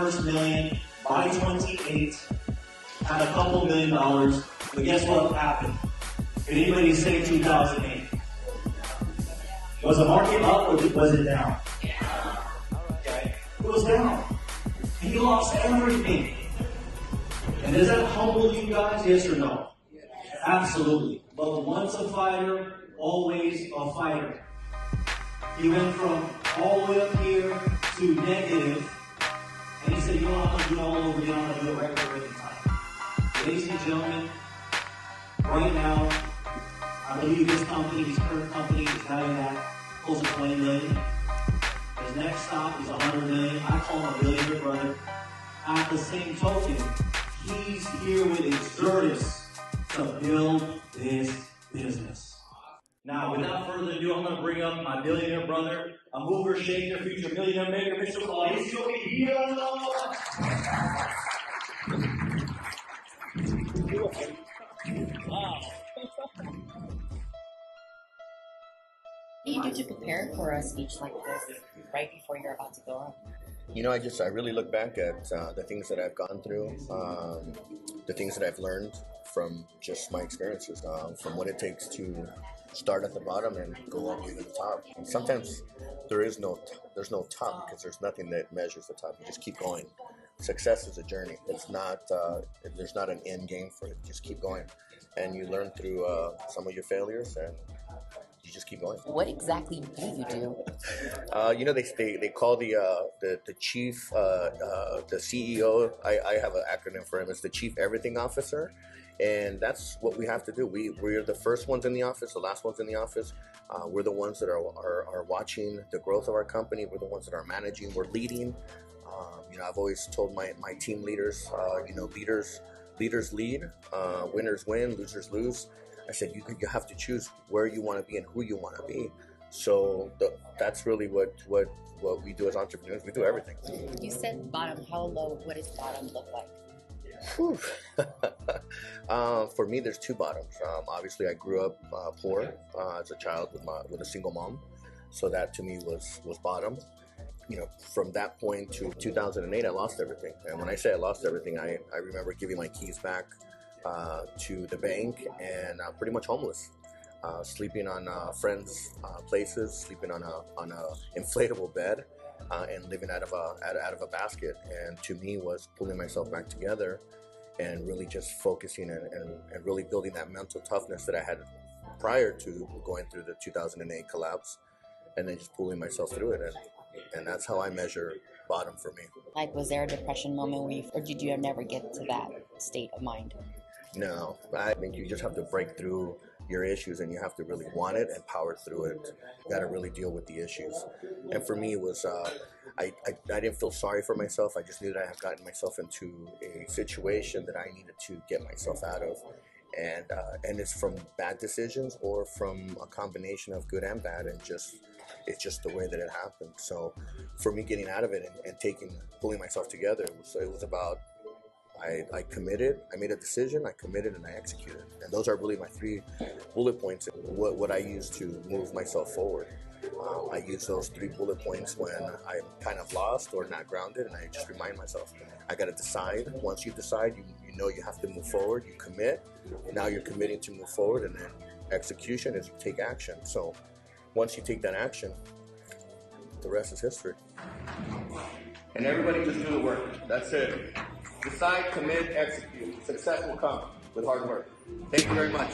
first million by 28, had a couple $1 million, but guess what happened? Did anybody say 2008? Was the market up or was it down? Okay. It was down. And he lost everything. And does that humble you guys, yes or no? Absolutely. But once a fighter, always a fighter. He went from all the way up here to negative, and he said, you know what, I'm going to do it all over again, I'm going to do it record time. Ladies and gentlemen, right now, I believe this company, his current company, is valued at close to 20 million. His next stop is 100 million. I call him a billionaire brother. At the same token, he's here with Exertus to build this business. Now, without further ado, I'm going to bring up my billionaire brother, a mover, shaker, future millionaire maker, Mr. Mauricio Mejia. Wow. What do you do to prepare for a speech like this right before you're about to go up? You know, I really look back at the things that I've gone through, the things that I've learned from just my experiences, from what it takes to start at the bottom and go all the way to the top. And sometimes there's no top because there's nothing that measures the top. You just keep going. Success is a journey. It's not. There's not an end game for it. Just keep going, and you learn through some of your failures, and you just keep going. What exactly do you do? You know, they call the chief, the CEO. I have an acronym for him. It's the Chief Everything Officer. And that's what we have to do. We're the first ones in the office, the last ones in the office. We're the ones that are watching the growth of our company. We're the ones that are managing. We're leading. You know, I've always told my team leaders, you know, leaders lead, winners win, losers lose. I said you have to choose where you want to be and who you want to be. So that's really what we do as entrepreneurs. We do everything. You said bottom. How low? What does bottom look like? For me, there's two bottoms. Obviously, I grew up poor as a child with a single mom, so that to me was bottom. You know, from that point to 2008, I lost everything. And when I say I lost everything, I remember giving my keys back to the bank and pretty much homeless, sleeping on friends' places, sleeping on a inflatable bed. And living out of a basket, and to me was pulling myself back together and really just focusing and really building that mental toughness that I had prior to going through the 2008 collapse, and then just pulling myself through it, and that's how I measure bottom for me. Like, was there a depression moment where or did you never get to that state of mind? No, I think you just have to break through your issues, and you have to really want it and power through it. You got to really deal with the issues. And for me, it was I didn't feel sorry for myself. I just knew that I had gotten myself into a situation that I needed to get myself out of, and it's from bad decisions or from a combination of good and bad, and it's just the way that it happened. So for me, getting out of it and pulling myself together, it was about. I committed, I made a decision, I committed, and I executed. And those are really my 3 bullet points, what I use to move myself forward. I use those 3 bullet points when I'm kind of lost or not grounded, and I just remind myself, I got to decide. Once you decide, you know you have to move forward, you commit. Now you're committing to move forward, and then execution is you take action. So once you take that action, the rest is history. And everybody just do the work. That's it. Decide, commit, execute. Success will come with hard work. Thank you very much.